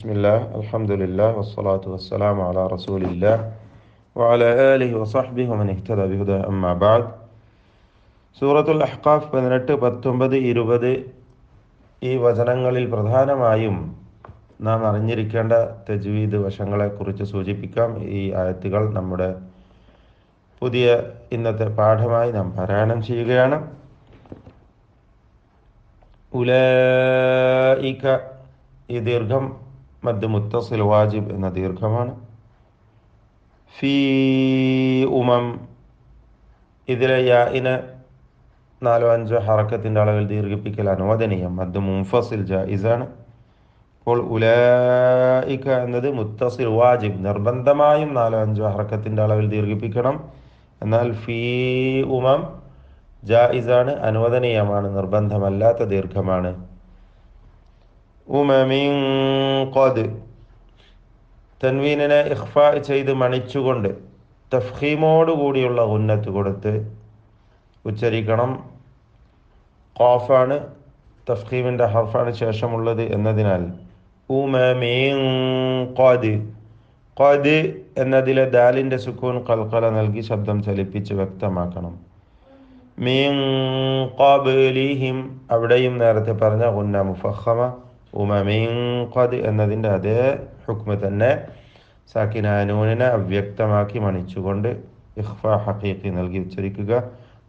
ബിസ്മില്ലാഹ് അൽഹംദുലില്ലാഹ് വസ്സലാത്തു വസ്സലാമു അലാ റസൂലില്ലാഹ് വഅലാ ആലിഹി വസഹ്ബിഹി വമൻ ഇഹ്തദാ ബിഹുദാ അമ്മാ ബഅദ്. സൂറത്തുൽ അഹ്ഖാഫ് 18, 19, 20 ഈ വചനങ്ങളിൽ പ്രധാനമായും നാം അറിഞ്ഞിരിക്കേണ്ട തജ്വീദ് വശങ്ങളെക്കുറിച്ച് സൂചിപ്പിക്കാം. ഈ ആയത്തുകൾ നമ്മുടെ പുതിയ ഇന്നത്തെ പാഠമായി നാം പാരായണം ചെയ്യുകയാണ്. ഉലൈക, ഈ ദീർഘം മദ് മുത്തസിൽ വാജിബ് എന്ന ദീർഘമാണ്. ഫീ ഉമം, ഇതിലെ യാഇന് 4-5 ഹറക്കത്തിൻ്റെ അളവിൽ ദീർഘിപ്പിക്കൽ അനുവദനീയം. മദ് മുൻഫസിൽ ജായിസാണ്. അപ്പോൾ ഉലൈക എന്നത് മുത്തസിൽ വാജിബ്, നിർബന്ധമായും 4-5 ഹറക്കത്തിൻ്റെ അളവിൽ ദീർഘിപ്പിക്കണം. എന്നാൽ ഫീ ഉമം ജായിസാണ്, അനുവദനീയമാണ്, നിർബന്ധമല്ലാത്ത ദീർഘമാണ്. ഉമമിൻ ഖദ്, തൻവീനിനെ ഇഖ്ഫാ ചെയ്ത് മണിച്ചുകൊണ്ട് തഫ്ഖീമോട് കൂടിയുള്ള ഉന്നത്ത് കൊടുത്ത് ഉച്ചരിക്കണം. ഖാഫാണ് തഫ്ഖീമിൻ്റെ ഹർഫാണ് ശേഷമുള്ളത് എന്നതിനാൽ ഉമമിൻ ഖദ്, ഖദ് എന്നതിലെ ദാലിൻ്റെ സുക്കൂൻ ഖൽഖല നൽകി ശബ്ദം ചലിപ്പിച്ച് വ്യക്തമാക്കണം. മിൻ ഖബ്ലിഹിം, അവിടെയും നേരത്തെ പറഞ്ഞ ഗുന്ന മുഫഖമ. ഉമമിൻ ഖദ് എന്നതിൻ്റെ അതേ ഹുക്മ തന്നെ സാക്കിന നൂനിനെ അവ്യക്തമാക്കി മണിച്ചുകൊണ്ട് ഇഖ്ഫാ ഹഖീഖി നൽകി ഉച്ചരിക്കുക.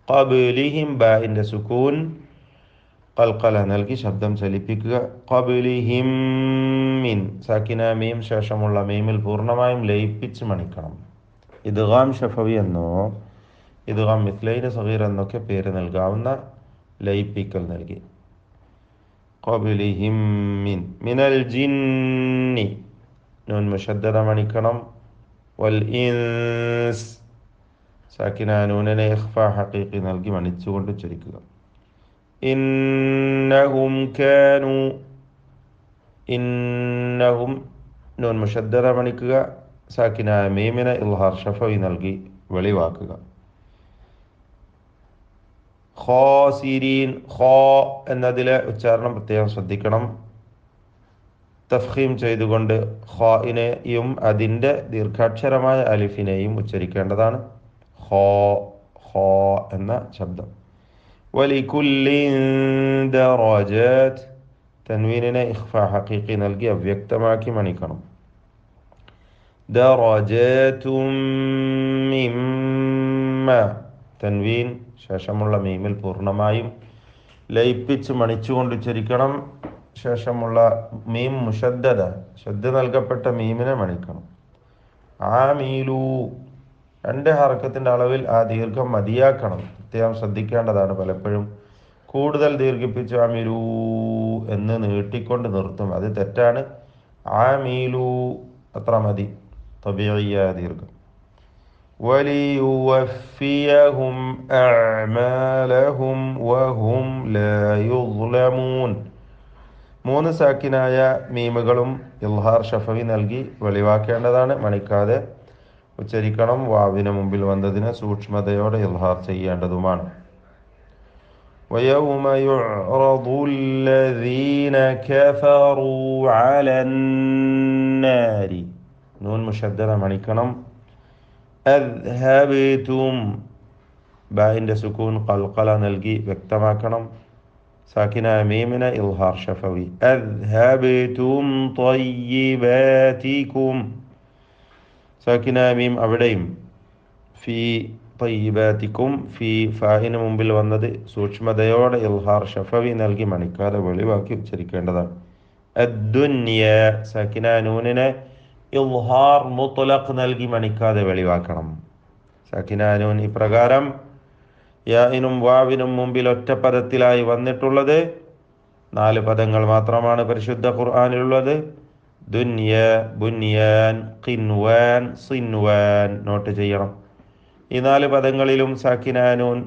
ഖബ്ലിഹിം, ബാഇൻ്റെ സുക്കൂൻ ഖൽഖല നൽകി ശബ്ദം ചലിപ്പിക്കുക. ഖബ്ലിഹിം മിൻ, സാക്കിന മീം ശേഷമുള്ള മീമിൽ പൂർണ്ണമായും ലയിപ്പിച്ച് മണിക്കണം. ഇദ്ഗാം ശഫവി എന്നോ ഇദ്ഗാം മിത്ലൈൻ സഗീർ എന്നൊക്കെ പേര് നൽകാവുന്ന ലയിപ്പിക്കൽ നൽകി. ഖബ്ലിഹിം മിൻ, മിനൽ ജിന്നി, നൂൻ മുശദ്ദദ മണിക്കണം. വൽ ഇൻസ്, സാക്കിന നൂനിനെ ഇഖ്ഫാ ഹഖീഖി നൽകി മണിച്ചുകൊണ്ട് ഉച്ചരിക്കുക. ഇന്നഹും കാനു, ഇന്നഹും നൂൻ മുശദ്ദദ മണിക്കുക. സാക്കിന മീമിനെ ഇൽഹാർ ഷഫവി നൽകി വെളിവാക്കുക. ഖാസിരീൻ, ഖാ എന്നതിലെ ഉച്ചാരണം പ്രത്യേകം ശ്രദ്ധിക്കണം. തഫ്ഖീം ചെയ്തുകൊണ്ട് ഖാഇനെയും അതിൻ്റെ ദീർഘാക്ഷരമായ അലിഫിനെയും ഉച്ചരിക്കേണ്ടതാണ്. ഖാ, ഖാ എന്ന ശബ്ദം. വലികുല്ലിൻ ദറജാത്ത്, തൻവീനിനെ ഇഖ്ഫാ ഹഖീഖി നൽകി അവ്യക്തമാക്കി മണിക്കണം. ദറജാതും മിമ്മ, തൻവീൻ ശേഷമുള്ള മീമിൽ പൂർണ്ണമായും ലയിപ്പിച്ച് മണിച്ചുകൊണ്ട് ഉച്ചരിക്കണം. ശേഷമുള്ള മീം മുശദ്ദദ, ശ്രദ്ധ നൽകപ്പെട്ട മീമിനെ മണിക്കണം. ആമീലു, 2 ഹർക്കത്തിൻ്റെ അളവിൽ ആ ദീർഘം മതിയാക്കണം. പ്രത്യേകം ശ്രദ്ധിക്കേണ്ടതാണ്. പലപ്പോഴും കൂടുതൽ ദീർഘിപ്പിച്ച് ആമീലു എന്ന് നീട്ടിക്കൊണ്ട് നിർത്തും, അത് തെറ്റാണ്. ആമീലു അത്ര മതി, തബീഇയ ദീർഘം. വലിയുവഫിയഹും അഅമാലഹും വഹും ലാ യുസ്ലമൂൻ, 3 സാക്കിനായ മീമുകളും ഇൽഹാർ ഷഫവി നൽകി വെളിവാക്കേണ്ടതാണ്, മണിക്കാതെ ഉച്ചരിക്കണം. വാവിന് മുമ്പിൽ വന്നതിന് സൂക്ഷ്മതയോടെ ഇൽഹാർ ചെയ്യേണ്ടതുമാണ്. വയൗമ യുഅറദുല്ലദീന കഫറൂ അലന്നാരി, നൂൻ മുശദ്ദദ മണിക്കണം. അദ്ഹബതും, ബാഇൻ്റെ സുക്കൂൻ ഖൽഖല നൽകി വ്യക്തമാക്കണം. സാക്കിന മീമിന ഇൽഹാർ ഷഫവി. അദ്ഹബതും ത്വയ്യിബാതികും, സാക്കിന മീം അവിടെയും. ഫീ ത്വയ്യിബാതികും, ഫീ ഫാഇന് മുമ്പിൽ വന്നത് സൂക്ഷ്മതയോടെ ഇൽഹാർ ഷഫവി നൽകി മണിക്കാതെ വെളിവാക്കി ഉച്ചരിക്കേണ്ടതാണ്. അദ്ദുന്യ, സാക്കിന നൂനിനെ ഇൽഹാർ മുത്ലഖ് നൽകി മണിക്കാതെ വെളിവാക്കണം. സാക്കിന നൂൻ ഇപ്രകാരം യാഇനും വാവിനും മുമ്പിൽ ഒറ്റ പദത്തിലായി വന്നിട്ടുള്ളത് 4 പദങ്ങൾ മാത്രമാണ് പരിശുദ്ധ ഖുർആനിലുള്ളത്. ദുന്യ, ബുന്യാൻ, ഖിൻവാൻ, സിൻവാൻ. നോട്ട് ചെയ്യണം. ഈ 4 പദങ്ങളിലും സാക്കിന നൂൻ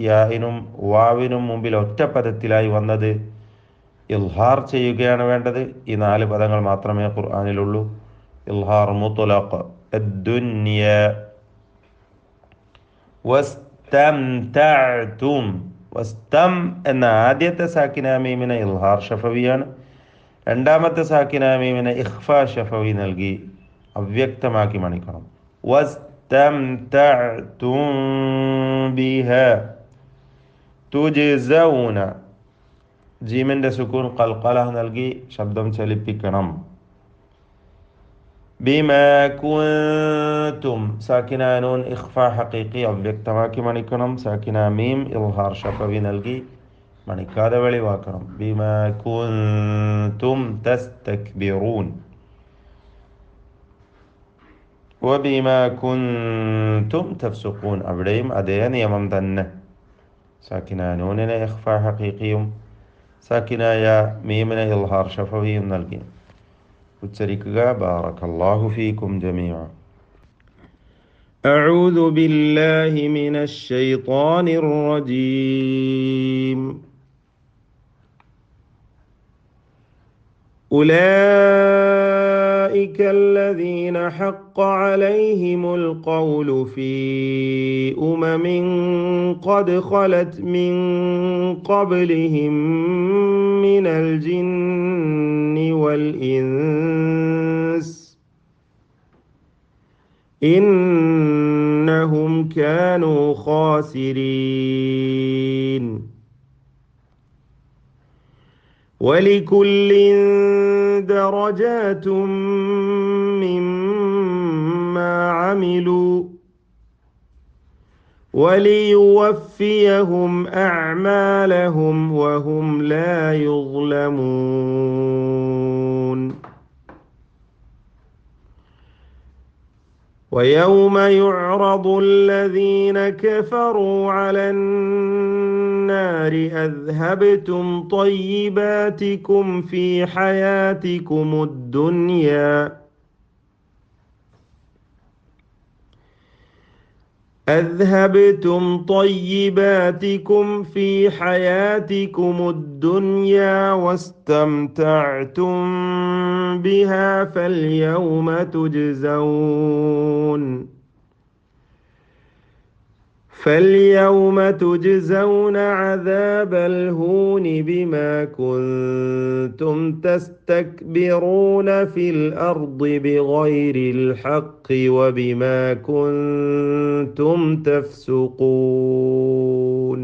യാഇനും വാവിനും മുമ്പിൽ ഒറ്റ പദത്തിലായി വന്നത് ഇൽഹാർ ചെയ്യുകയാണ് വേണ്ടത്. ഈ 4 പദങ്ങൾ മാത്രമേ ഖുർആനിലുള്ളൂ. ഇൽഹാർ മുത്ലഖ്. അദ്ദുന്യ. വസ്തംതഅതും, വസ്തം എന്ന ആദ്യത്തെ സാക്കിന മീമിനെ ഇൽഹാർ ഷഫവിയാണ്. രണ്ടാമത്തെ സാക്കിന മീമിനെ ഇഖ്ഫ ഷഫവി നൽകി അവ്യക്തമാക്കി മണിക്കണം. വസ്തംതഅ്തും ബിഹ തുജ്സൗന ജീമിന്റെ സുക്കൂൻ ഖൽഖല നൽകി ശബ്ദം ചലിപ്പിക്കണം. ബിമാ കുൻതും സാക്കിന നൂൻ ഇഖ്ഫ ഹഖീഖി അവ്യക്തമാക്കി മണിക്കണം. സാക്കിന മീം ഇൽഹാർ ഷഫവി നൽകി മണിക്കാതെ വെളിവാക്കണം. ബിമാ കുൻതും തസ്തക്ബിറൂൻ വബിമാ കുൻതും തഫ്സുഖൂൻ അവിടെയും അതേ നിയമം തന്നെ. സാക്കിന നൂനിനെ ഇഖ്ഫ ഹഖീഖിയും സാക്കിനായ മീമിനെ ഇൽഹാർ ഷഫവിയും നൽകി ഉച്ചരിക്കുക. ബാറകല്ലാഹു ഫീകും ജമീഅ. أعوذ بالله من الشيطان الرجيم. أولئك الذين حق عليهم القول في أمم قد خلت من قبلهم من الجن والإنس إنهم كانوا خاسرين. ولكل درجات مما عملوا وليوفيهم أعمالهم وهم لا يظلمون. ويوم يعرض الذين كفروا على النار أذهبتم طيباتكم في حياتكم الدنيا واستمتعتم بها فاليوم تجزون عذاب الهون بما كنتم تستكبرون في الأرض بغير الحق وبما كنتم تفسقون.